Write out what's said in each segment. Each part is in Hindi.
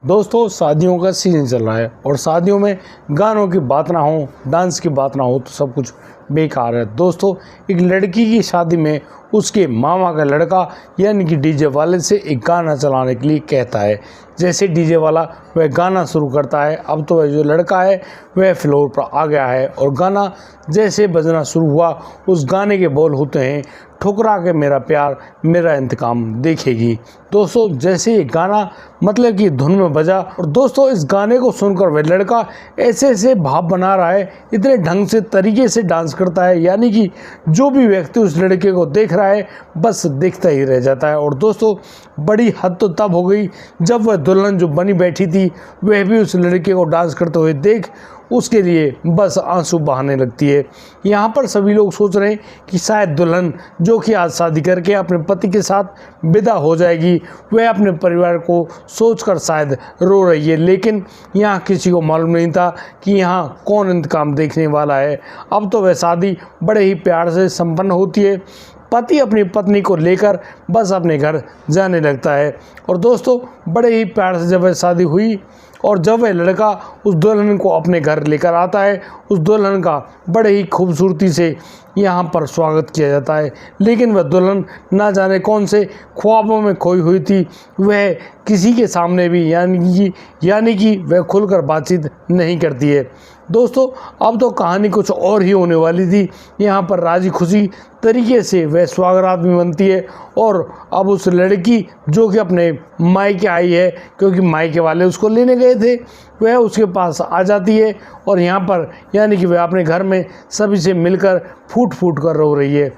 दोस्तों शादियों का सीजन चल रहा है और शादियों में गानों की बात ना हो, डांस की बात ना हो तो सब कुछ बेकार है। दोस्तों एक लड़की की शादी में उसके मामा का लड़का यानी कि डीजे वाले से एक गाना चलाने के लिए कहता है। जैसे डीजे वाला वह गाना शुरू करता है, अब तो वह जो लड़का है वह फ्लोर पर आ गया है और गाना जैसे बजना शुरू हुआ उस गाने के बोल होते हैं, ठुकरा के मेरा प्यार मेरा इंतकाम देखेगी। दोस्तों जैसे ये गाना मतलब कि धुन में बजा और दोस्तों इस गाने को सुनकर वह लड़का ऐसे ऐसे भाव बना रहा है, इतने ढंग से तरीके से डांस करता है, यानी कि जो भी व्यक्ति उस लड़के को देख रहा है बस देखता ही रह जाता है। और दोस्तों बड़ी हद तो तब हो गई जब वह दुल्हन जो बनी बैठी थी वह भी उस लड़के को डांस करते हुए देख उसके लिए बस आंसू बहाने लगती है। यहाँ पर सभी लोग सोच रहे हैं कि शायद दुल्हन जो कि आज शादी करके अपने पति के साथ विदा हो जाएगी वह अपने परिवार को सोचकर शायद रो रही है, लेकिन यहाँ किसी को मालूम नहीं था कि यहाँ कौन इंतकाम देखने वाला है। अब तो वह शादी बड़े ही प्यार से संपन्न होती है, पति अपनी पत्नी को लेकर बस अपने घर जाने लगता है। और दोस्तों बड़े ही प्यार से जब वह शादी हुई और जब वह लड़का उस दुल्हन को अपने घर लेकर आता है, उस दुल्हन का बड़े ही खूबसूरती से यहाँ पर स्वागत किया जाता है। लेकिन वह दुल्हन ना जाने कौन से ख्वाबों में खोई हुई थी, वह किसी के सामने भी यानी कि वह खुलकर बातचीत नहीं करती है। दोस्तों अब तो कहानी कुछ और ही होने वाली थी। यहाँ पर राजी खुशी तरीके से वह स्वागरात भी बनती है और अब उस लड़की जो कि अपने मायके आई है, क्योंकि मायके वाले उसको लेने गए थे, वह उसके पास आ जाती है और यहाँ पर यानी कि वह अपने घर में सभी से मिलकर फूट फूट कर रो रही है।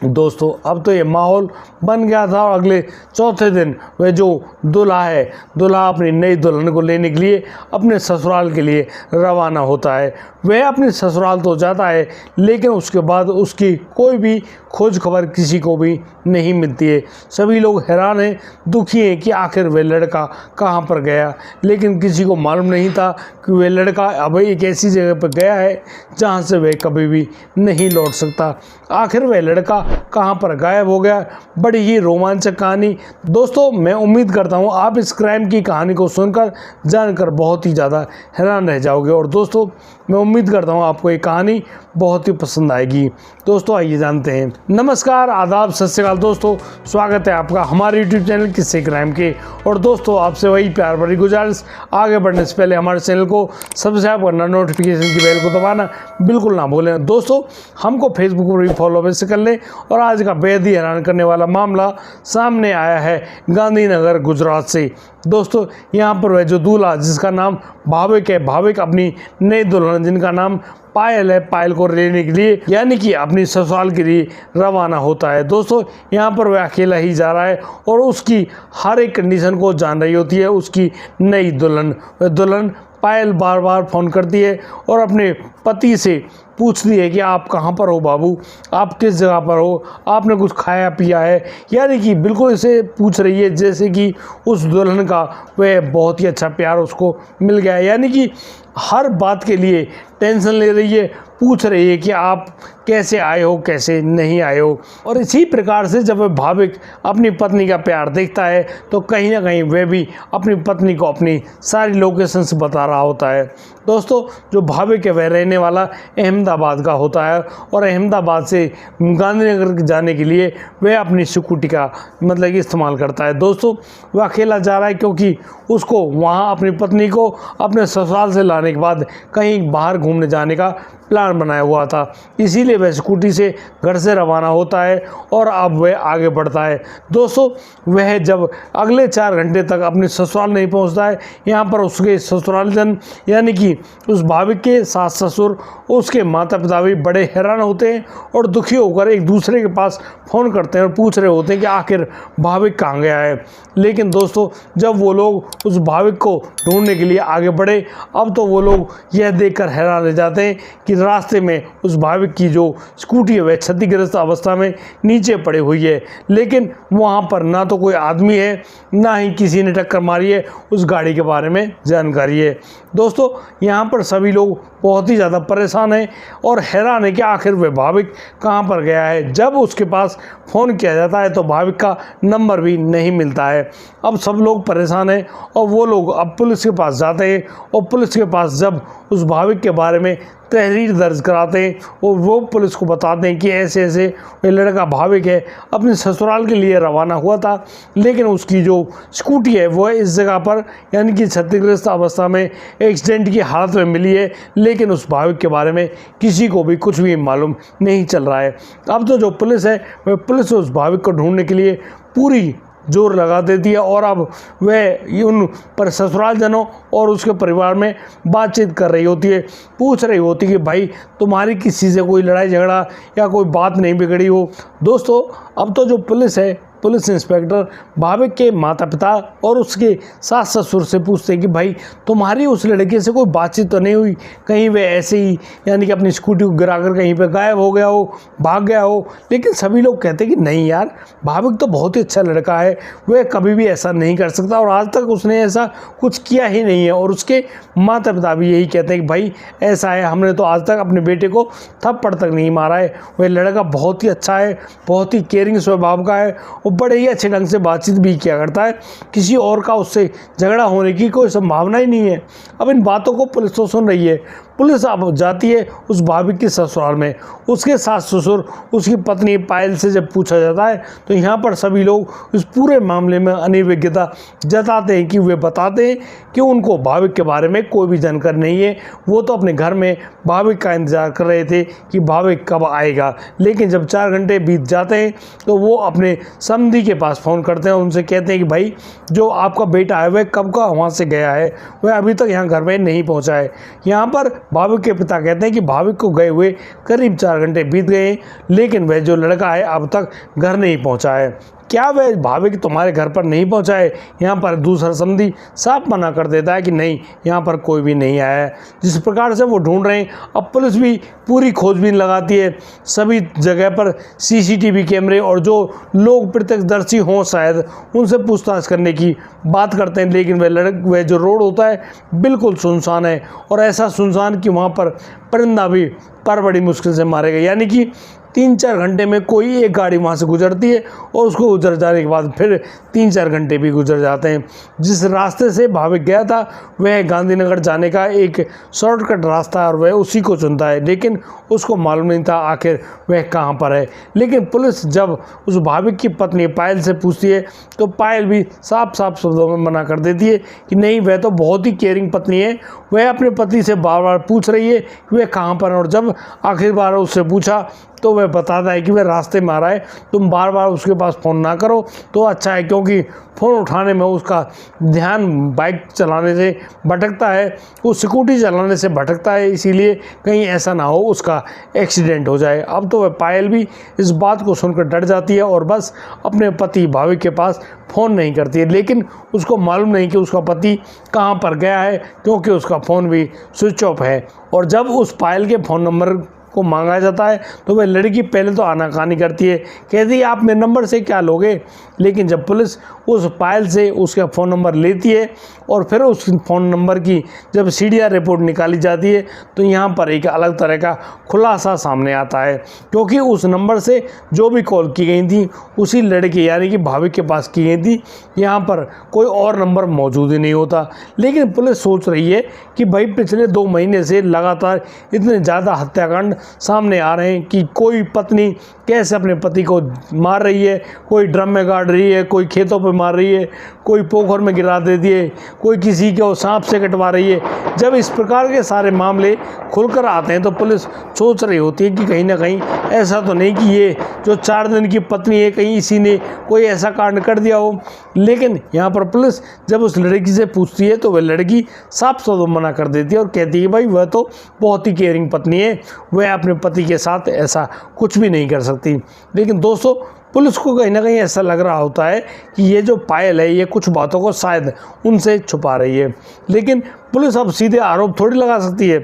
दोस्तों अब तो ये माहौल बन गया था और अगले चौथे दिन वह जो दूल्हा अपनी नई दुल्हन को लेने के लिए अपने ससुराल के लिए रवाना होता है। वह अपने ससुराल तो जाता है लेकिन उसके बाद उसकी कोई भी खोज खबर किसी को भी नहीं मिलती है। सभी लोग हैरान हैं, दुखी हैं कि आखिर वह लड़का कहाँ पर गया, लेकिन किसी को मालूम नहीं था कि वह लड़का अब एक ऐसी जगह पर गया है जहाँ से वह कभी भी नहीं लौट सकता। आखिर वह लड़का कहाँ पर गायब हो गया, बड़ी ही रोमांचक कहानी। दोस्तों मैं उम्मीद करता हूँ आप इस क्राइम की कहानी को सुनकर जानकर बहुत ही ज़्यादा हैरान रह जाओगे और दोस्तों मैं उम्मीद करता हूँ आपको ये कहानी बहुत ही पसंद आएगी। दोस्तों आइए जानते हैं। नमस्कार, आदाब, सत श्री अकाल दोस्तों, स्वागत है आपका हमारे यूट्यूब चैनल किस्से क्राइम के। और दोस्तों आपसे वही प्यार भरी गुजारिश, आगे बढ़ने से पहले हमारे चैनल को सब्सक्राइब करना, नोटिफिकेशन की बेल को दबाना बिल्कुल ना भूलें। दोस्तों हमको फेसबुक पर भी फॉलो अवश्य कर लें। और आज का बेहद ही हैरान करने वाला मामला सामने आया है गांधीनगर गुजरात से। दोस्तों यहाँ पर वह जो दूल्हा जिसका नाम भाविक है, भाविक अपनी नई दुल्हन जिनका नाम पायल है, पायल को लेने के लिए यानी कि अपनी ससुराल के लिए रवाना होता है। दोस्तों यहाँ पर वह अकेला ही जा रहा है और उसकी हर एक कंडीशन को जान रही होती है उसकी नई दुल्हन। वह दुल्हन पायल बार बार फ़ोन करती है और अपने पति से पूछती है कि आप कहाँ पर हो बाबू, आप किस जगह पर हो, आपने कुछ खाया पिया है, यानी कि बिल्कुल इसे पूछ रही है जैसे कि उस दुल्हन का वह बहुत ही अच्छा प्यार उसको मिल गया है, यानी कि हर बात के लिए टेंशन ले रही है, पूछ रही है कि आप कैसे आए हो कैसे नहीं आए हो। और इसी प्रकार से जब वह भाविक अपनी पत्नी का प्यार देखता है तो कहीं ना कहीं वह भी अपनी पत्नी को अपनी सारी लोकेशंस बता रहा होता है। दोस्तों जो भाविक है वह रहने वाला अहमदाबाद का होता है और अहमदाबाद से गांधीनगर जाने के लिए वह अपनी स्कूटी का मतलब कि इस्तेमाल करता है। दोस्तों वह अकेला जा रहा है क्योंकि उसको वहाँ अपनी पत्नी को अपने ससुराल से लाने के बाद कहीं बाहर घूमने जाने का प्लान बनाया हुआ था, इसीलिए वह स्कूटी से घर से रवाना होता है और अब वह आगे बढ़ता है। दोस्तों वह जब अगले 4 घंटे तक अपने ससुराल नहीं पहुंचता है, यहाँ पर उसके ससुरालजन यानी कि उस भाविक के सास ससुर उसके माता पिता भी बड़े हैरान होते हैं और दुखी होकर एक दूसरे के पास फ़ोन करते हैं और पूछ रहे होते हैं कि आखिर भाविक कहाँ गया है। लेकिन दोस्तों जब वो लोग उस भाविक को ढूंढने के लिए आगे बढ़े, अब तो वो लोग यह देखकर हैरान रह जाते हैं कि रास्ते में उस भाविक की जो स्कूटी है वह क्षतिग्रस्त अवस्था में नीचे पड़ी हुई है, लेकिन वहाँ पर ना तो कोई आदमी है ना ही किसी ने टक्कर मारी है, उस गाड़ी के बारे में जानकारी है। दोस्तों यहाँ पर सभी लोग बहुत ही ज़्यादा परेशान हैं और हैरान है कि आखिर वह भाविक कहाँ पर गया है। जब उसके पास फ़ोन किया जाता है तो भाविक का नंबर भी नहीं मिलता है। अब सब लोग परेशान हैं और वो लोग अब पुलिस के पास जाते हैं और पुलिस के पास जब उस भाविक के बारे में तहरीर दर्ज कराते हैं और वो पुलिस को बताते हैं कि ऐसे ऐसे ये लड़का भाविक है, अपने ससुराल के लिए रवाना हुआ था, लेकिन उसकी जो स्कूटी है वो इस जगह पर यानी कि क्षतिग्रस्त अवस्था में एक्सीडेंट की हालत में मिली है, लेकिन उस भाविक के बारे में किसी को भी कुछ भी मालूम नहीं चल रहा है। अब तो जो पुलिस है वह पुलिस उस भाविक को ढूंढने के लिए पूरी जोर लगा देती है और अब वह उन पर ससुरालजनों और उसके परिवार में बातचीत कर रही होती है, पूछ रही होती है कि भाई तुम्हारी किसी से कोई लड़ाई झगड़ा या कोई बात नहीं बिगड़ी हो। दोस्तों अब तो जो पुलिस है, पुलिस इंस्पेक्टर भाविक के माता पिता और उसके सास ससुर से पूछते हैं कि भाई तुम्हारी उस लड़के से कोई बातचीत तो नहीं हुई, कहीं वह ऐसे ही यानी कि अपनी स्कूटी को गिराकर कहीं पे गायब हो गया हो, भाग गया हो। लेकिन सभी लोग कहते हैं कि नहीं यार, भाविक तो बहुत ही अच्छा लड़का है, वह कभी भी ऐसा नहीं कर सकता और आज तक उसने ऐसा कुछ किया ही नहीं है। और उसके माता पिता भी यही कहते हैं कि भाई ऐसा है, हमने तो आज तक अपने बेटे को थप्पड़ तक नहीं मारा है, वह लड़का बहुत ही अच्छा है, बहुत ही केयरिंग स्वभाव का है, बड़े ही अच्छे ढंग से बातचीत भी किया करता है, किसी और का उससे झगड़ा होने की कोई संभावना ही नहीं है। अब इन बातों को पुलिस तो सुन रही है। पुलिस अब जाती है उस भाविक के ससुराल में, उसके सास ससुर, उसकी पत्नी पायल से जब पूछा जाता है तो यहाँ पर सभी लोग इस पूरे मामले में अनिविज्ञता जताते हैं कि वे बताते हैं कि उनको भाविक के बारे में कोई भी जानकारी नहीं है। वो तो अपने घर में भाविक का इंतज़ार कर रहे थे कि भाविक कब आएगा, लेकिन जब 4 घंटे बीत जाते हैं तो वो अपने समधी के पास फ़ोन करते हैं और उनसे कहते हैं कि भाई जो आपका बेटा है वह कब का वहाँ से गया है, वह अभी तक यहाँ घर में नहीं पहुँचा है। यहाँ पर भाविक के पिता कहते हैं कि भाविक को गए हुए करीब 4 घंटे बीत गए हैं, लेकिन वह जो लड़का है अब तक घर नहीं पहुंचा है। क्या वह भाविक तुम्हारे घर पर नहीं पहुंचा है? यहाँ पर दूसरा समधी साफ मना कर देता है कि नहीं, यहाँ पर कोई भी नहीं आया है। जिस प्रकार से वो ढूंढ रहे हैं, अब पुलिस भी पूरी खोजबीन लगाती है, सभी जगह पर सीसीटीवी कैमरे और जो लोग प्रत्यक्षदर्शी हों शायद उनसे पूछताछ करने की बात करते हैं, लेकिन वह जो रोड होता है बिल्कुल सुनसान है और ऐसा सुनसान कि वहाँ पर परिंदा भी पर बड़ी मुश्किल से मारे गए। यानी कि 3-4 घंटे में कोई एक गाड़ी वहाँ से गुजरती है और उसको गुजर जाने के बाद फिर 3-4 घंटे भी गुजर जाते हैं। जिस रास्ते से भाविक गया था वह गांधीनगर जाने का एक शॉर्टकट रास्ता है और वह उसी को चुनता है, लेकिन उसको मालूम नहीं था आखिर वह कहाँ पर है। लेकिन पुलिस जब उस भाविक की पत्नी पायल से पूछती है तो पायल भी साफ साफ शब्दों में मना कर देती है कि नहीं, वह तो बहुत ही केयरिंग पत्नी है, वह अपने पति से बार बार पूछ रही है कि वह कहाँ पर है। और जब आखिर बार उससे पूछा तो वह बताता है कि वह रास्ते में आ रहा है, तुम बार बार उसके पास फ़ोन ना करो तो अच्छा है, क्योंकि फ़ोन उठाने में उसका ध्यान बाइक चलाने से भटकता है, वो स्कूटी चलाने से भटकता है, इसीलिए कहीं ऐसा ना हो उसका एक्सीडेंट हो जाए। अब तो वह पायल भी इस बात को सुनकर डर जाती है और बस अपने पति भाविक के पास फ़ोन नहीं करती है। लेकिन उसको मालूम नहीं कि उसका पति कहाँ पर गया है, क्योंकि उसका फ़ोन भी स्विच ऑफ है। और जब उस पायल के फ़ोन नंबर को मांगा जाता है तो वह लड़की पहले तो आनाकानी करती है, कहती है आप मेरे नंबर से क्या लोगे। लेकिन जब पुलिस उस पायल से उसका फ़ोन नंबर लेती है और फिर उस फ़ोन नंबर की जब सीडीआर रिपोर्ट निकाली जाती है तो यहाँ पर एक अलग तरह का खुलासा सामने आता है, क्योंकि उस नंबर से जो भी कॉल की गई थी उसी लड़के यानी कि भाविक के पास की गई थी, यहाँ पर कोई और नंबर मौजूद ही नहीं होता। लेकिन पुलिस सोच रही है कि भाई पिछले 2 महीने से लगातार इतने ज़्यादा हत्याकांड सामने आ रहे हैं कि कोई पत्नी कैसे अपने पति को मार रही है, कोई ड्रम में गाड़ रही है, कोई खेतों पे मार रही है, कोई पोखर में गिरा देती है, कोई किसी को सांप से कटवा रही है। जब इस प्रकार के सारे मामले खुलकर आते हैं तो पुलिस सोच रही होती है कि कहीं ना कहीं ऐसा तो नहीं कि ये जो 4 दिन की पत्नी है कहीं इसी ने कोई ऐसा कांड कर दिया हो। लेकिन यहाँ पर पुलिस जब उस लड़की से पूछती है तो वह लड़की साफ साफ मना कर देती है और कहती है भाई वह तो बहुत ही केयरिंग पत्नी है, वह अपने पति के साथ ऐसा कुछ भी नहीं कर सकती। लेकिन दोस्तों पुलिस को कहीं ना कहीं ऐसा लग रहा होता है कि ये जो पायल है ये कुछ बातों को शायद उनसे छुपा रही है। लेकिन पुलिस अब सीधे आरोप थोड़ी लगा सकती है,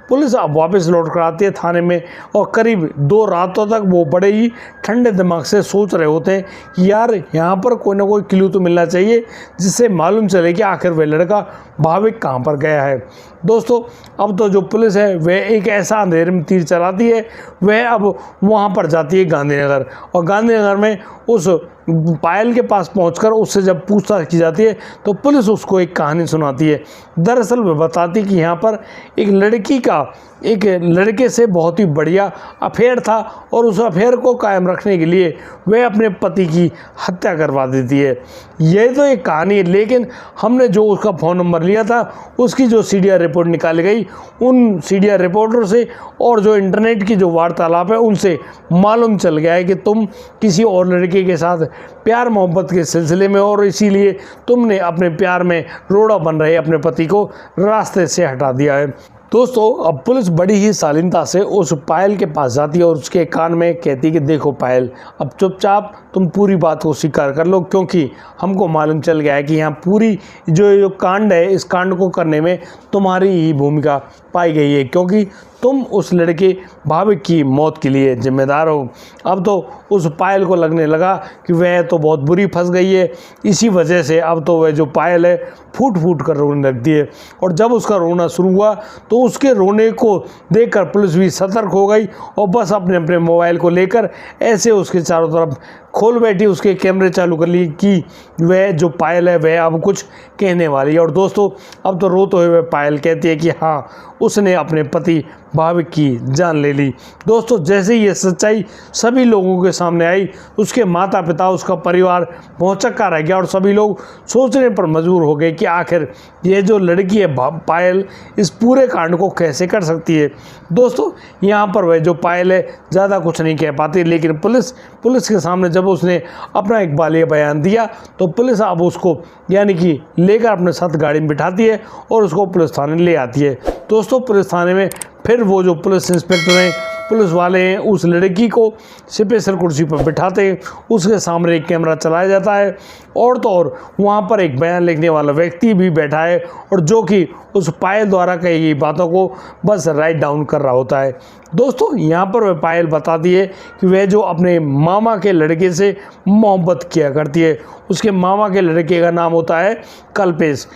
पुलिस अब वापस लौट कर आती है थाने में और करीब 2 रातों तक वो बड़े ही ठंडे दिमाग से सोच रहे होते हैं कि यार यहाँ पर कोई ना कोई क्लू तो मिलना चाहिए जिससे मालूम चले कि आखिर वह लड़का भाविक कहाँ पर गया है। दोस्तों अब तो जो पुलिस है वह एक ऐसा अंधेरे में तीर चलाती है, वह अब वहाँ पर जाती है गांधीनगर, और गांधीनगर में उस पायल के पास पहुंचकर उससे जब पूछताछ की जाती है तो पुलिस उसको एक कहानी सुनाती है। दरअसल वह बताती कि यहाँ पर एक लड़की का एक लड़के से बहुत ही बढ़िया अफेयर था और उस अफेयर को कायम रखने के लिए वह अपने पति की हत्या करवा देती है। यह तो एक कहानी है, लेकिन हमने जो उसका फ़ोन नंबर लिया था उसकी जो सीडीआर रिपोर्ट निकाली गई, उन सीडीआर रिपोर्टर से और जो इंटरनेट की जो वार्तालाप है उनसे मालूम चल गया है कि तुम किसी और लड़के के साथ प्यार मोहब्बत के सिलसिले में और इसीलिए तुमने अपने प्यार में रोड़ा बन रहे अपने पति को रास्ते से हटा दिया है। दोस्तों अब पुलिस बड़ी ही शालीनता से उस पायल के पास जाती है और उसके कान में कहती है कि देखो पायल, अब चुपचाप तुम पूरी बात को स्वीकार कर लो, क्योंकि हमको मालूम चल गया है कि यहाँ पूरी जो कांड है इस कांड को करने में तुम्हारी ही भूमिका पाई गई है, क्योंकि तुम उस लड़के भाविक की मौत के लिए जिम्मेदार हो। अब तो उस पायल को लगने लगा कि वह तो बहुत बुरी फंस गई है, इसी वजह से अब तो वह जो पायल है फूट फूट कर रोने लगती है। और जब उसका रोना शुरू हुआ तो उसके रोने को देखकर पुलिस भी सतर्क हो गई और बस अपने अपने मोबाइल को लेकर ऐसे उसके चारों तरफ खोल बैठी, उसके कैमरे चालू कर लिए कि वह जो पायल है वह अब कुछ कहने वाली है। और दोस्तों अब तो रोते हुए पायल कहती है कि हाँ, उसने अपने पति भाविक की जान ले ली। दोस्तों जैसे ही ये सच्चाई सभी लोगों के सामने आई, उसके माता पिता, उसका परिवार भौंचक्का रह गया और सभी लोग सोचने पर मजबूर हो गए कि आखिर ये जो लड़की है पायल इस पूरे कांड को कैसे कर सकती है। दोस्तों यहाँ पर वह जो पायल है ज़्यादा कुछ नहीं कह पाती, लेकिन पुलिस के सामने जब उसने अपना एक बालिया बयान दिया तो पुलिस अब उसको यानी कि लेकर अपने साथ गाड़ी में बिठाती है और उसको पुलिस थाने ले आती है। दोस्तों पुलिस थाने में फिर वो जो पुलिस इंस्पेक्टर हैं, पुलिस वाले हैं, उस लड़की को स्पेशल कुर्सी पर बिठाते हैं, उसके सामने एक कैमरा चलाया जाता है और तो और वहाँ पर एक बयान लिखने वाला व्यक्ति भी बैठा है और जो कि उस पायल द्वारा कही गई बातों को बस राइट डाउन कर रहा होता है। दोस्तों यहाँ पर वह पायल बताती है कि वह जो अपने मामा के लड़के से मोहब्बत किया करती है। उसके मामा के लड़के का नाम होता है कल्पेश,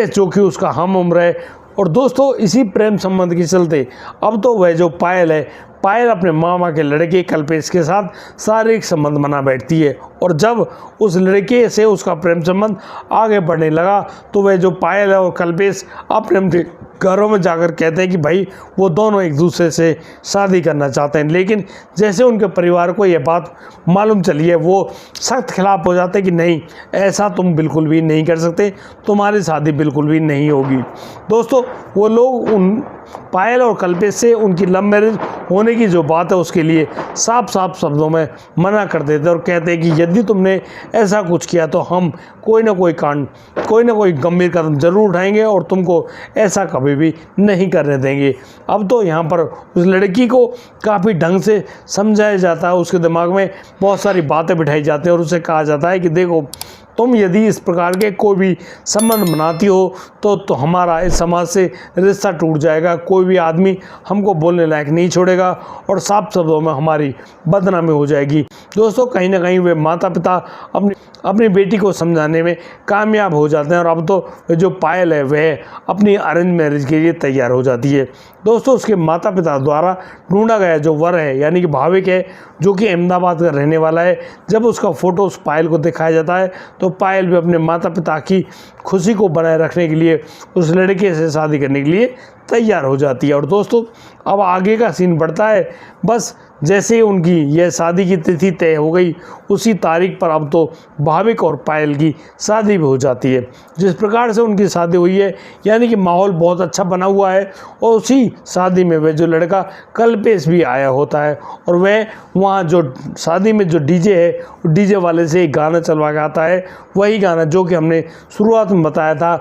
जो कि उसका हम उम्र है। और दोस्तों इसी प्रेम संबंध के चलते अब तो वह जो पायल है, पायल अपने मामा के लड़के कल्पेश के साथ शारीरिक संबंध बना बैठती है और जब उस लड़के से उसका प्रेम संबंध आगे बढ़ने लगा तो वह जो पायल है और कल्पेश अपने घरों में जाकर कहते हैं कि भाई वो दोनों एक दूसरे से शादी करना चाहते हैं। लेकिन जैसे उनके परिवार को यह बात मालूम चली है वो सख्त खिलाफ हो जाते हैं कि नहीं, ऐसा तुम बिल्कुल भी नहीं कर सकते, तुम्हारी शादी बिल्कुल भी नहीं होगी। दोस्तों वो लोग उन पायल और कल्पेश से उनकी लव मैरिज होने की जो बात है उसके लिए साफ साफ शब्दों में मना कर देते और कहते हैं कि यदि तुमने ऐसा कुछ किया तो हम कोई ना कोई गंभीर कदम जरूर उठाएंगे और तुमको ऐसा कभी भी नहीं करने देंगे। अब तो यहाँ पर उस लड़की को काफ़ी ढंग से समझाया जाता है, उसके दिमाग में बहुत सारी बातें बिठाई जाती हैं और उसे कहा जाता है कि देखो तुम यदि इस प्रकार के कोई भी संबंध बनाती हो तो हमारा इस समाज से रिश्ता टूट जाएगा, कोई भी आदमी हमको बोलने लायक नहीं छोड़ेगा और साफ शब्दों में हमारी बदनामी हो जाएगी। दोस्तों कहीं ना कहीं वे माता पिता अपनी बेटी को समझाने में कामयाब हो जाते हैं और अब तो जो पायल है वह अपनी अरेंज मैरिज के लिए तैयार हो जाती है। दोस्तों उसके माता पिता द्वारा ढूंढा गया जो वर है यानी कि भाविक है, जो कि अहमदाबाद का रहने वाला है, जब उसका फ़ोटो उस पायल को दिखाया जाता है तो पायल भी अपने माता पिता की खुशी को बनाए रखने के लिए उस लड़के से शादी करने के लिए तैयार हो जाती है। और दोस्तों अब आगे का सीन बढ़ता है, बस जैसे ही उनकी यह शादी की तिथि तय हो गई उसी तारीख पर अब तो भाविक और पायल की शादी भी हो जाती है। जिस प्रकार से उनकी शादी हुई है यानी कि माहौल बहुत अच्छा बना हुआ है और उसी शादी में वह जो लड़का कल्पेश भी आया होता है और वह वहाँ जो शादी में जो डीजे है डीजे वाले से एक गाना चलवा के आता है, वही गाना जो कि हमने शुरुआत में बताया था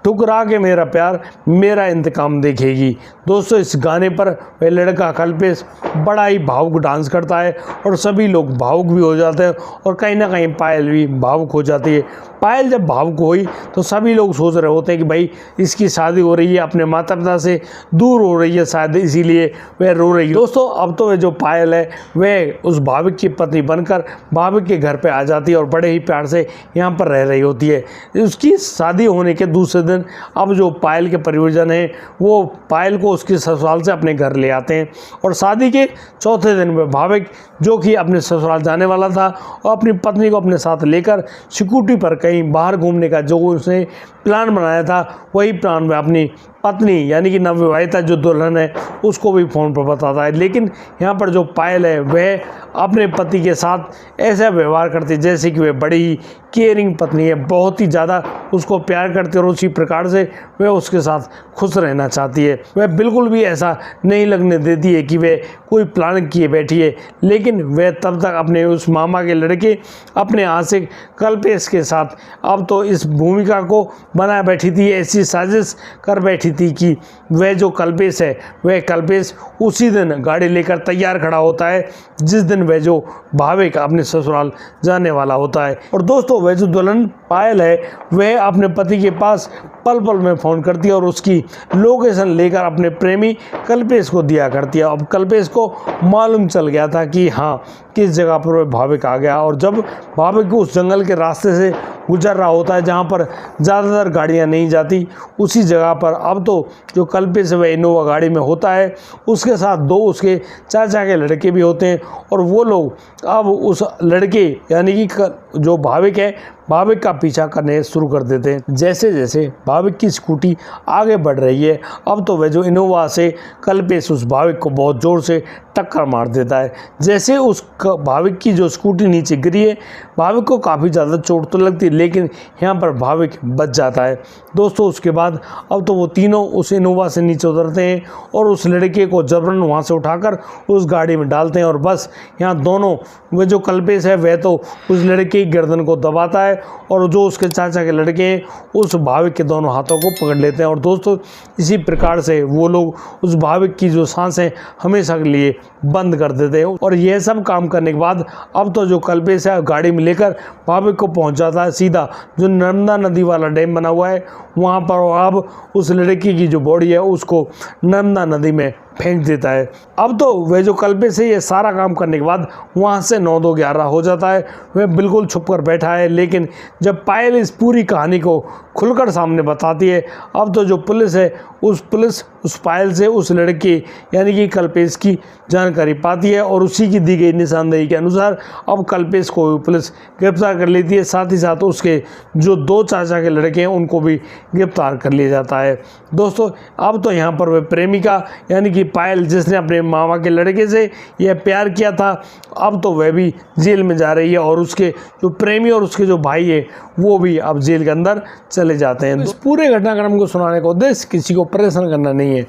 ठुकरा के मेरा प्यार मेरा इंतकाम देखेगी। दोस्तों इस गाने पर वह लड़का कल्पेश बड़ा ही भावुक डांस करता है और सभी लोग भावुक भी हो जाते हैं और कहीं ना कहीं पायल भी भावुक हो जाती है। पायल जब भावुक हुई तो सभी लोग सोच रहे होते हैं कि भाई इसकी शादी हो रही है, अपने माता पिता से दूर हो रही है शायद इसीलिए वह रो रही है। दोस्तों अब तो वह जो पायल है वह उस भाविक की पत्नी बनकर भाविक के घर पे आ जाती है और बड़े ही प्यार से यहाँ पर रह रही होती है। उसकी शादी होने के दूसरे दिन अब जो पायल के परिवारजन हैं वो पायल को उसके ससुराल से अपने घर ले आते हैं और शादी के चौथे दिन में भाविक जो कि अपने ससुराल जाने वाला था और अपनी पत्नी को अपने साथ लेकर स्कूटी पर कहीं बाहर घूमने का जो उसने प्लान बनाया था वही प्लान में अपनी पत्नी यानी कि नवविवाहिता जो दुल्हन है उसको भी फ़ोन पर बताता है। लेकिन यहाँ पर जो पायल है वह अपने पति के साथ ऐसा व्यवहार करती है जैसे कि वह बड़ी ही केयरिंग पत्नी है, बहुत ही ज़्यादा उसको प्यार करती है और उसी प्रकार से वह उसके साथ खुश रहना चाहती है। वह बिल्कुल भी ऐसा नहीं लगने देती है कि वह कोई प्लान किए बैठी है, लेकिन वह तब तक अपने उस मामा के लड़के अपने आशिक कल्पेश के साथ अब तो इस भूमिका को बना बैठी थी, ऐसी साजिश कर बैठी थी कि वह जो कल्पेश है वह कल्पेश उसी दिन गाड़ी लेकर तैयार खड़ा होता है जिस दिन वह जो भाविक अपने ससुराल जाने वाला होता है। और दोस्तों वह जो दुल्हन पायल है वह अपने पति के पास पल पल में फ़ोन करती है और उसकी लोकेशन लेकर अपने प्रेमी कल्पेश को दिया करती है। अब कल्पेश को मालूम चल गया था कि हाँ किस जगह पर वह भाविक आ गया और जब भाविक उस जंगल के रास्ते से गुजर रहा होता है जहाँ पर ज़्यादातर गाड़ियाँ नहीं जाती, उसी जगह पर अब तो जो कल्पेश वह इनोवा गाड़ी में होता है उसके साथ दो उसके चाचा के लड़के भी होते हैं और वो लोग अब उस लड़के यानी कि जो भाविक है भाविक का पीछा करने शुरू कर देते हैं। जैसे जैसे भाविक की स्कूटी आगे बढ़ रही है अब तो वह जो इनोवा से कल्पेश उस भाविक को बहुत ज़ोर से टक्कर मार देता है। जैसे उस भाविक की जो स्कूटी नीचे गिरी है भाविक को काफ़ी ज़्यादा चोट तो लगती है लेकिन यहाँ पर भाविक बच जाता है। दोस्तों उसके बाद अब तो वो तीनों उस इनोवा से नीचे उतरते हैं और उस लड़के को जबरन वहाँ से उठाकर उस गाड़ी में डालते हैं और बस यहाँ दोनों वह जो कल्पेश है वह तो उस लड़के की गर्दन को दबाता है और जो उसके चाचा के लड़के हैं उस भाविक के दोनों हाथों को पकड़ लेते हैं और दोस्तों इसी प्रकार से वो लोग उस भाविक की जो सांसें हमेशा के लिए बंद कर देते हैं। और यह सब काम करने के बाद अब तो जो कल्पेश है गाड़ी में लेकर भाविक को पहुंच जाता है सीधा जो नर्मदा नदी वाला डैम बना हुआ है वहाँ पर। अब उस लड़की की जो बॉडी है उसको नर्मदा नदी में फेंक देता है। अब तो वह जो कल्पेश है ये सारा काम करने के बाद वहाँ से 9-2-11 हो जाता है। वह बिल्कुल छुप कर बैठा है लेकिन जब पायल इस पूरी कहानी को खुलकर सामने बताती है अब तो जो पुलिस है पुलिस उस पायल से उस लड़के यानी कि कल्पेश की जानकारी पाती है और उसी की दी गई निशानदेही के अनुसार अब कल्पेश को पुलिस गिरफ्तार कर लेती है। साथ ही साथ उसके जो दो चाचा के लड़के हैं उनको भी गिरफ्तार कर लिया जाता है। दोस्तों अब तो यहाँ पर वह प्रेमिका यानी कि पायल जिसने अपने मामा के लड़के से यह प्यार किया था अब तो वह भी जेल में जा रही है और उसके जो प्रेमी और उसके जो भाई है वो भी अब जेल के अंदर चले जाते हैं। इस पूरे घटनाक्रम को सुनाने का उद्देश्य किसी को परेशान करना नहीं है,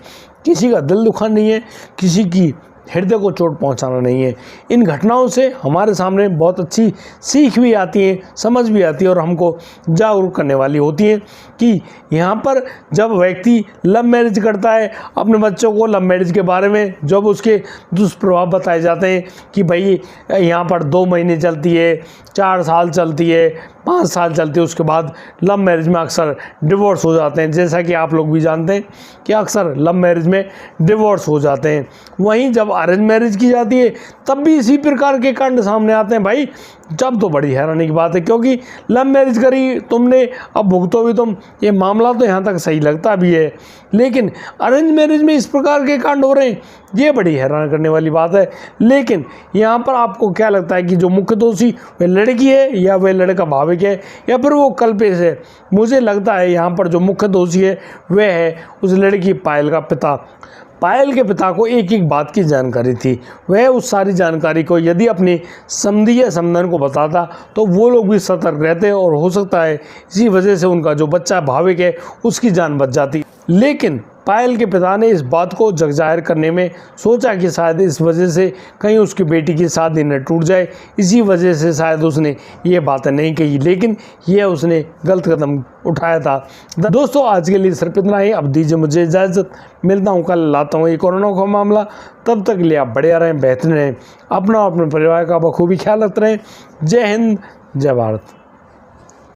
किसी का दिल दुखाना नहीं है, किसी की हृदय को चोट पहुंचाना नहीं है। इन घटनाओं से हमारे सामने बहुत अच्छी सीख भी आती है, समझ भी आती है और हमको जागरूक करने वाली होती है कि यहाँ पर जब व्यक्ति लव मैरिज करता है अपने बच्चों को लव मैरिज के बारे में जब उसके दुष्प्रभाव बताए जाते हैं कि भाई यहाँ पर 2 महीने चलती है, 4 साल चलती है, 5 साल चलती है, उसके बाद लव मैरिज में अक्सर डिवोर्स हो जाते हैं। जैसा कि आप लोग भी जानते हैं कि अक्सर लव मैरिज में डिवोर्स हो जाते हैं। वहीं जब अरेंज मैरिज की जाती है तब भी इसी प्रकार के कांड सामने आते हैं। भाई जब तो बड़ी हैरानी की बात है क्योंकि लव मैरिज करी तुमने अब भुगतो भी तुम, ये मामला तो यहाँ तक सही लगता भी है, लेकिन अरेंज मैरिज में इस प्रकार के कांड हो रहे हैं, ये बड़ी हैरान करने वाली बात है। लेकिन यहाँ पर आपको क्या लगता है कि जो मुख्य दोषी वह लड़की है या वह लड़का भाविक है या फिर वो कल्पेश है? मुझे लगता है यहाँ पर जो मुख्य दोषी है वह है उस लड़की पायल का पिता। पायल के पिता को एक एक बात की जानकारी थी, वह उस सारी जानकारी को यदि अपने समधी या समधन को बताता तो वो लोग भी सतर्क रहते और हो सकता है इसी वजह से उनका जो बच्चा भाविक है उसकी जान बच जाती। लेकिन पायल के पिता ने इस बात को जग जाहिर करने में सोचा कि शायद इस वजह से कहीं उसकी बेटी की शादी न टूट जाए, इसी वजह से शायद उसने ये बातें नहीं कही, लेकिन यह उसने गलत कदम उठाया था। दोस्तों आज के लिए सिर्फ इतना ही। अब दीजिए मुझे इजाज़त, मिलता हूँ कल, लाता हूँ एक कोरोना का मामला। तब तक के लिए आप बढ़िया रहें, बेहतर रहें, अपना और अपने परिवार का बखूबी ख्याल रखते रहें। जय हिंद, जय भारत।